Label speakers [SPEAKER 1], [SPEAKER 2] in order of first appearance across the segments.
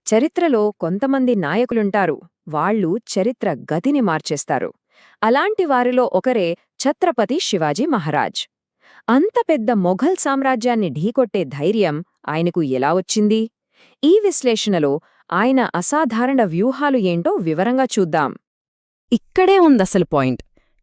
[SPEAKER 1] చరిత్రలో కొంతమంది నాయకులుంటారు, వాళ్ళు చరిత్ర గతిని మార్చేస్తారు. అలాంటి వారిలో ఒకరే ఛత్రపతి శివాజీ మహారాజ్. అంత పెద్ద మొఘల్ సామ్రాజ్యాన్ని ఢీకొట్టే ధైర్యం ఆయనకు ఎలా వచ్చింది? ఈ విశ్లేషణలో ఆయన అసాధారణ వ్యూహాలు ఏంటో వివరంగా చూద్దాం.
[SPEAKER 2] ఇక్కడే ఉందసలు పాయింట్.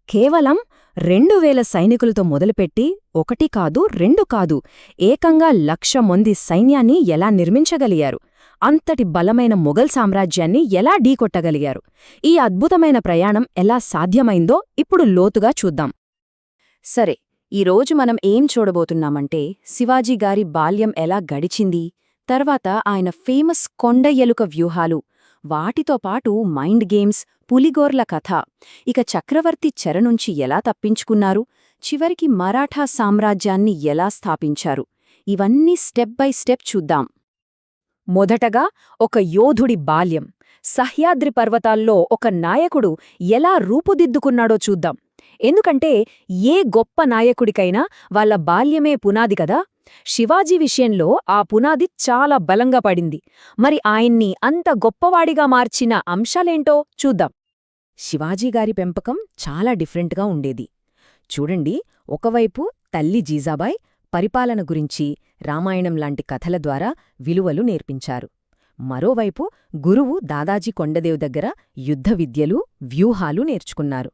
[SPEAKER 2] కేవలం 2000 సైనికులతో మొదలుపెట్టి ఒకటి కాదు, రెండు కాదు, ఏకంగా 1,00,000 మంది సైన్యాన్ని ఎలా నిర్మించగలిగారు? అంతటి బలమైన మొఘల్ సామ్రాజ్యాన్ని ఎలా ఢీకొట్టగలిగారు? ఈ అద్భుతమైన ప్రయాణం ఎలా సాధ్యమైందో ఇప్పుడు లోతుగా చూద్దాం.
[SPEAKER 1] సరే, ఈరోజు మనం ఏం చూడబోతున్నామంటే శివాజీ గారి బాల్యం ఎలా గడిచింది, తర్వాత ఆయన ఫేమస్ కొండ ఎలుక వ్యూహాలు, వాటితో పాటు మైండ్ గేమ్స్, పులిగోర్ల కథ, ఇక చక్రవర్తి చెర నుంచి ఎలా తప్పించుకున్నారు, చివరికి మరాఠా సామ్రాజ్యాన్ని ఎలా స్థాపించారు, ఇవన్నీ స్టెప్ బై స్టెప్ చూద్దాం. మొదటగా ఒక యోధుడి బాల్యం. సహ్యాద్రి పర్వతాల్లో ఒక నాయకుడు ఎలా రూపుదిద్దుకున్నాడో చూద్దాం. ఎందుకంటే ఏ గొప్ప నాయకుడికైనా వాళ్ళ బాల్యమే పునాది కదా. శివాజీ విషయంలో ఆ పునాది చాలా బలంగా పడింది. మరి ఆయన్ని అంత గొప్పవాడిగా మార్చిన అంశాలేంటో చూద్దాం. శివాజీగారి పెంపకం చాలా డిఫరెంట్గా ఉండేది. చూడండి, ఒకవైపు తల్లి జీజాబాయ్ పరిపాలన గురించి రామాయణం లాంటి కథల ద్వారా విలువలు నేర్పించారు. మరోవైపు గురువు దాదాజీ కొండదేవ్ దగ్గర యుద్ధ విద్యలు, వ్యూహాలు నేర్చుకున్నారు.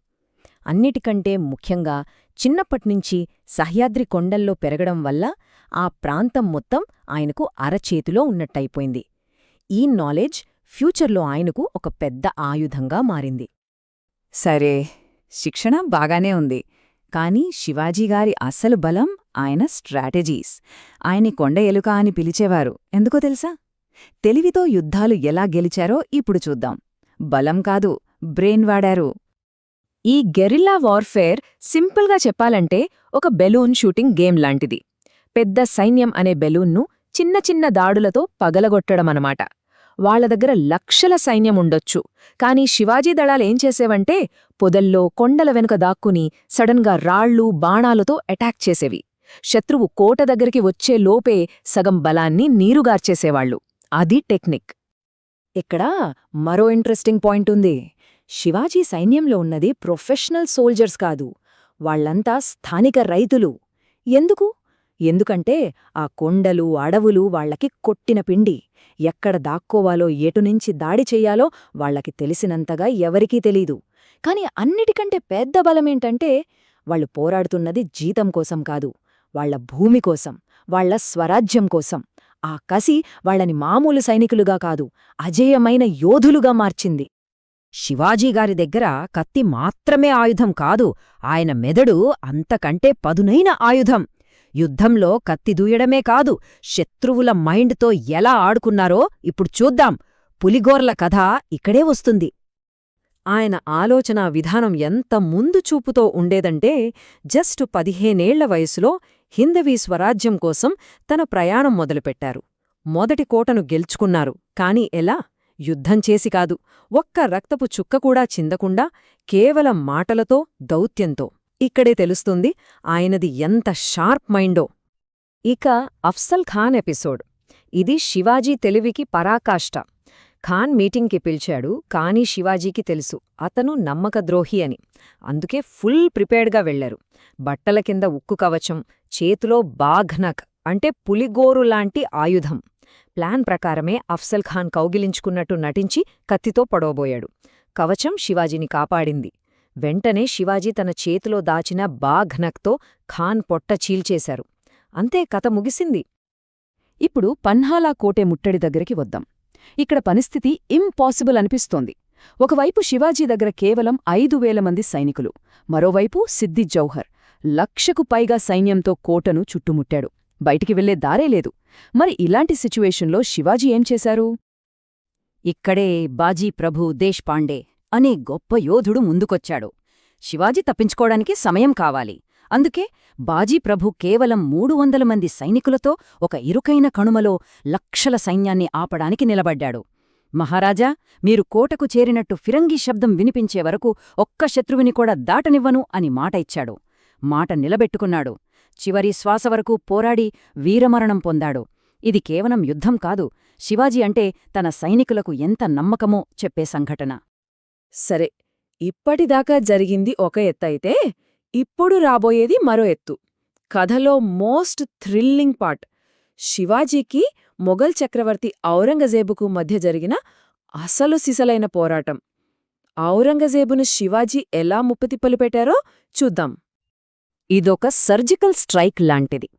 [SPEAKER 1] అన్నిటికంటే ముఖ్యంగా చిన్నప్పట్నుంచి సహ్యాద్రి కొండల్లో పెరగడం వల్ల ఆ ప్రాంతం మొత్తం ఆయనకు అరచేతిలో ఉన్నట్టయిపోయింది. ఈ నాలెడ్జ్ ఫ్యూచర్లో ఆయనకు ఒక పెద్ద ఆయుధంగా మారింది.
[SPEAKER 2] సరే, శిక్షణ బాగానే ఉంది. కాని శివాజీగారి అసలు బలం ఆయన స్ట్రాటజీస్. ఆయన్ని కొండ ఎలుక అని పిలిచేవారు. ఎందుకో తెలుసా? తెలివితో యుద్ధాలు ఎలా గెలిచారో ఇప్పుడు చూద్దాం. బలం కాదు, బ్రెయిన్ వాడారు.
[SPEAKER 1] ఈ గెరిల్లా వార్ఫేర్ సింపుల్గా చెప్పాలంటే ఒక బెలూన్ షూటింగ్ గేమ్ లాంటిది. పెద్ద సైన్యం అనే బెలూన్ను చిన్న చిన్న దాడులతో పగలగొట్టడమనమాట. వాళ్ల దగ్గర లక్షల సైన్యముండొచ్చు, కానీ శివాజీ దళాలేం చేసేవంటే పొదల్లో, కొండల వెనుక దాక్కుని సడన్గా రాళ్ళు, బాణాలతో అటాక్ చేసేవి. శత్రువు కోట దగ్గరికి వచ్చే లోపే సగం బలాన్ని నీరుగార్చేసేవాళ్లు. అది టెక్నిక్. ఇక్కడ మరో ఇంట్రెస్టింగ్ పాయింట్ ఉంది. శివాజీ సైన్యంలో ఉన్నది ప్రొఫెషనల్ సోల్జర్స్ కాదు, వాళ్లంతా స్థానిక రైతులు. ఎందుకంటే ఆ కొండలు, అడవులు వాళ్లకి కొట్టిన పిండి. ఎక్కడ దాక్కోవాలో, ఎటునుంచి దాడి చెయ్యాలో వాళ్లకి తెలిసినంతగా ఎవరికీ తెలీదు. కాని అన్నిటికంటే పెద్ద బలమేంటంటే వాళ్లు పోరాడుతున్నది జీతం కోసం కాదు, వాళ్ల భూమి కోసం, వాళ్ల స్వరాజ్యం కోసం. ఆ కసి వాళ్లని మామూలు సైనికులుగా కాదు, అజేయమైన యోధులుగా మార్చింది.
[SPEAKER 2] శివాజీగారి దగ్గర కత్తి మాత్రమే ఆయుధం కాదు, ఆయన మెదడు అంతకంటే పదునైన ఆయుధం. యుద్ధంలో కత్తి దూయడమే కాదు, శత్రువుల మైండ్తో ఎలా ఆడుకున్నారో ఇప్పుడు చూద్దాం. పులిగోర్ల కథ ఇక్కడే వస్తుంది.
[SPEAKER 1] ఆయన ఆలోచనా విధానం ఎంత ముందు చూపుతో ఉండేదంటే, జస్ట్ 15 ఏళ్ల వయసులో హిందవీ స్వరాజ్యం కోసం తన ప్రయాణం మొదలుపెట్టారు. మొదటి కోటను గెలుచుకున్నారు. కాని ఎలా? యుద్ధం చేసి కాదు, ఒక్క రక్తపు చుక్క కూడా చిందకుండా కేవలం మాటలతో, దౌత్యంతో. ఇక్కడే తెలుస్తుంది ఆయనది ఎంత షార్ప్ మైండో. ఇక అఫ్సల్ ఖాన్ ఎపిసోడ్. ఇది శివాజీ తెలివికి పరాకాష్ట. ఖాన్ మీటింగ్కి పిలిచాడు, కానీ శివాజీకి తెలుసు అతను నమ్మకద్రోహి అని. అందుకే ఫుల్ ప్రిపేర్డ్గా వెళ్లారు. బట్టల కింద ఉక్కు కవచం, చేతిలో బాఘ్నక్ అంటే పులిగోరులాంటి ఆయుధం. ప్లాన్ ప్రకారమే అఫ్సల్ ఖాన్ కౌగిలించుకున్నట్టు నటించి కత్తితో పొడవబోయాడు. కవచం శివాజీని కాపాడింది. వెంటనే శివాజీ తన చేతిలో దాచిన బాఘ్నక్తో ఖాన్ పొట్ట చీల్చేశారు. అంతే, కథ ముగిసింది. ఇప్పుడు పన్హాలా కోటె ముట్టడి దగ్గరికి వద్దాం. ఇక్కడ పరిస్థితి ఇంపాసిబుల్ అనిపిస్తోంది. ఒకవైపు శివాజీ దగ్గర కేవలం 5,000 మంది సైనికులు, మరోవైపు సిద్ది జౌహర్ 1,00,000కు పైగా సైన్యంతో కోటను చుట్టుముట్టాడు. బయటికి వెళ్లే దారే లేదు. మరి ఇలాంటి సిచ్యువేషన్లో శివాజీ ఏం చేశారు?
[SPEAKER 2] ఇక్కడే బాజీ ప్రభు దేశ్పాండే అనే గొప్ప యోధుడు ముందుకొచ్చాడు. శివాజీ తప్పించుకోవడానికి సమయం కావాలి. అందుకే బాజీ ప్రభు కేవలం 300 మంది సైనికులతో ఒక ఇరుకైన కణుమలో లక్షల సైన్యాన్ని ఆపడానికి నిలబడ్డాడు. మహారాజా, మీరు కోటకు చేరినట్టు ఫిరంగి శబ్దం వినిపించే వరకు ఒక్క శత్రువుని కూడా దాటనివ్వను అని మాట ఇచ్చాడు. మాట నిలబెట్టుకున్నాడు. చివరి శ్వాస వరకు పోరాడి వీరమరణం పొందాడు. ఇది కేవలం యుద్ధం కాదు, శివాజీ అంటే తన సైనికులకు ఎంత నమ్మకమో చెప్పే సంఘటన.
[SPEAKER 1] సరే, ఇప్పటిదాకా జరిగింది ఒక ఎత్తయితే ఇప్పుడు రాబోయేది మరో ఎత్తు. కథలో మోస్ట్ థ్రిల్లింగ్ పార్ట్, శివాజీకి మొఘల్ చక్రవర్తి ఔరంగజేబుకు మధ్య జరిగిన అసలు సిసలైన పోరాటం. ఔరంగజేబును శివాజీ ఎలా ముప్పుతిప్పలు పెట్టారో చూద్దాం.
[SPEAKER 2] ఇదొక సర్జికల్ స్ట్రైక్ లాంటిది.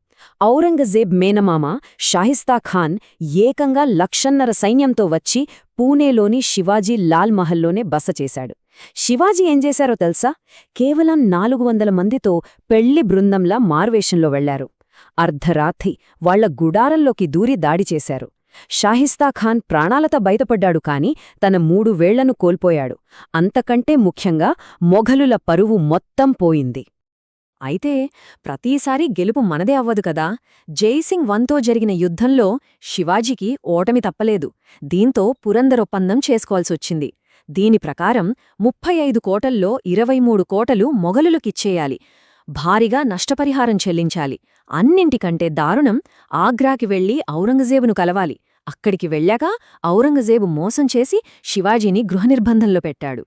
[SPEAKER 2] ఔరంగజేబ్ మేనమామ షాహిస్తాఖాన్ ఏకంగా 1,50,000 సైన్యంతో వచ్చి పూణేలోని శివాజీ లాల్ మహల్లోనే బస చేశాడు. శివాజీ ఏం చేశారో తెలుసా? కేవలం 400 మందితో పెళ్లి బృందంలా మార్వేషంలో వెళ్లారు. అర్ధరాత్రి వాళ్ల గుడారంలోకి దూరి దాడి చేశారు. షాహిస్తాఖాన్ ప్రాణాలతో బయటపడ్డాడు కాని తన 3 వేళ్లను కోల్పోయాడు. అంతకంటే ముఖ్యంగా మొఘలుల పరువు మొత్తం పోయింది. అయితే ప్రతీసారీ గెలుపు మనదే అవ్వదు కదా. జైసింగ్ 1తో జరిగిన యుద్ధంలో శివాజీకి ఓటమి తప్పలేదు. దీంతో పురందర్ ఒప్పందం చేసుకోవాల్సొచ్చింది. దీని ప్రకారం 35 కోటల్లో 23 కోటలు మొఘలులకిచ్చేయాలి. భారీగా నష్టపరిహారం చెల్లించాలి. అన్నింటికంటే దారుణం, ఆగ్రాకి వెళ్లి ఔరంగజేబును కలవాలి. అక్కడికి వెళ్ళాక ఔరంగజేబు మోసం చేసి శివాజీని గృహనిర్బంధంలో పెట్టాడు.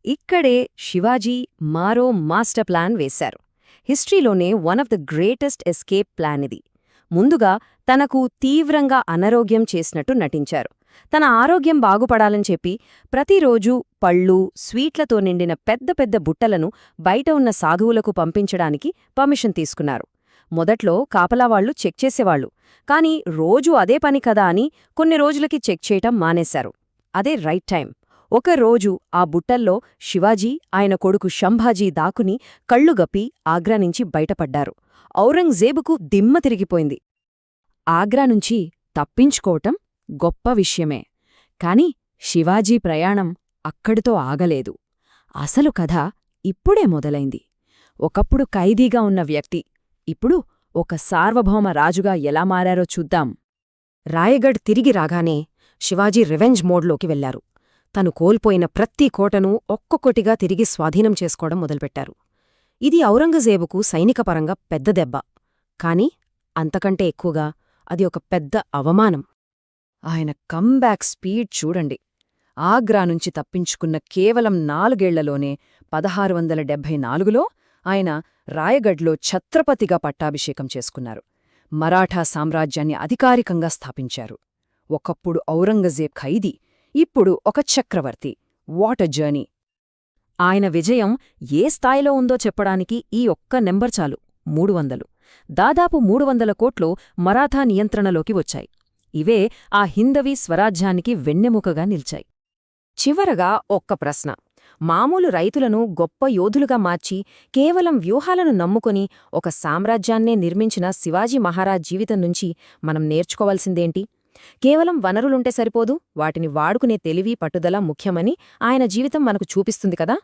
[SPEAKER 2] ఇక్కడే శివాజీ మారో మాస్టర్ ప్లాన్ వేశారు. హిస్టరీలోనే one of the greatest escape plan ఇది. ముందుగా తనకు తీవ్రంగా అనారోగ్యం చేసినట్టు నటించారు. తన ఆరోగ్యం బాగుపడాలని చెప్పి ప్రతిరోజూ పళ్ళు, స్వీట్లతో నిండిన పెద్ద పెద్ద బుట్టలను బయట ఉన్న సాధువులకు పంపించడానికి పర్మిషన్ తీసుకున్నారు. మొదట్లో కాపలావాళ్లు చెక్ చేసేవాళ్లు. కాని రోజూ అదే పని కదా అని కొన్ని రోజులకి చెక్ చేయటం మానేశారు. అదే రైట్ టైం. ఒకరోజు ఆ బుట్టల్లో శివాజీ, ఆయన కొడుకు శంభాజీ దాకుని కళ్ళుగప్పి ఆగ్రా నుంచి బయటపడ్డారు. ఔరంగజేబుకు దిమ్మ తిరిగిపోయింది. ఆగ్రా నుంచి తప్పించుకోవటం గొప్ప విషయమే. కాని శివాజీ ప్రయాణం అక్కడితో ఆగలేదు. అసలు కథ ఇప్పుడే మొదలైంది. ఒకప్పుడు ఖైదీగా ఉన్న వ్యక్తి ఇప్పుడు ఒక సార్వభౌమ రాజుగా ఎలా మారారో చూద్దాం. రాయగఢ్ తిరిగి రాగానే శివాజీ రివెంజ్ మోడ్లోకి వెళ్లారు. తను కోల్పోయిన ప్రతి కోటను ఒక్కొక్కటిగా తిరిగి స్వాధీనం చేసుకోవడం మొదలుపెట్టారు. ఇది ఔరంగజేబుకు సైనికపరంగా పెద్ద దెబ్బ. కాని అంతకంటే ఎక్కువగా అది ఒక పెద్ద అవమానం. ఆయన కమ్బ్యాక్ స్పీడ్ చూడండి. ఆగ్రా నుంచి తప్పించుకున్న కేవలం 4 ఏళ్లలోనే 1674లో ఆయన రాయగఢ్లో ఛత్రపతిగా పట్టాభిషేకం చేసుకున్నారు. మరాఠా సామ్రాజ్యాన్ని అధికారికంగా స్థాపించారు. ఒకప్పుడు ఔరంగజేబ్ ఖైదీ, ఇప్పుడు ఒక చక్రవర్తి. What a journey! ఆయన విజయం ఏ స్థాయిలో ఉందో చెప్పడానికి ఈ ఒక్క నెంబర్ చాలు, 300. దాదాపు 300 కోట్లు మరాఠా నియంత్రణలోకి వచ్చాయి. ఇవే ఆ హిందవీ స్వరాజ్యానికి వెన్నెముకగా నిల్చాయి. చివరగా ఒక్క ప్రశ్న. మామూలు రైతులను గొప్ప యోధులుగా మార్చి కేవలం వ్యూహాలను నమ్ముకొని ఒక సామ్రాజ్యాన్నే నిర్మించిన శివాజీ మహారాజ్ జీవితం నుంచి మనం నేర్చుకోవాల్సిందేంటి? కేవలం వనరులుంటే సరిపోదు, వాటిని వాడుకునే తెలివి, పట్టుదల ముఖ్యమని ఆయన జీవితం మనకు చూపిస్తుంది కదా.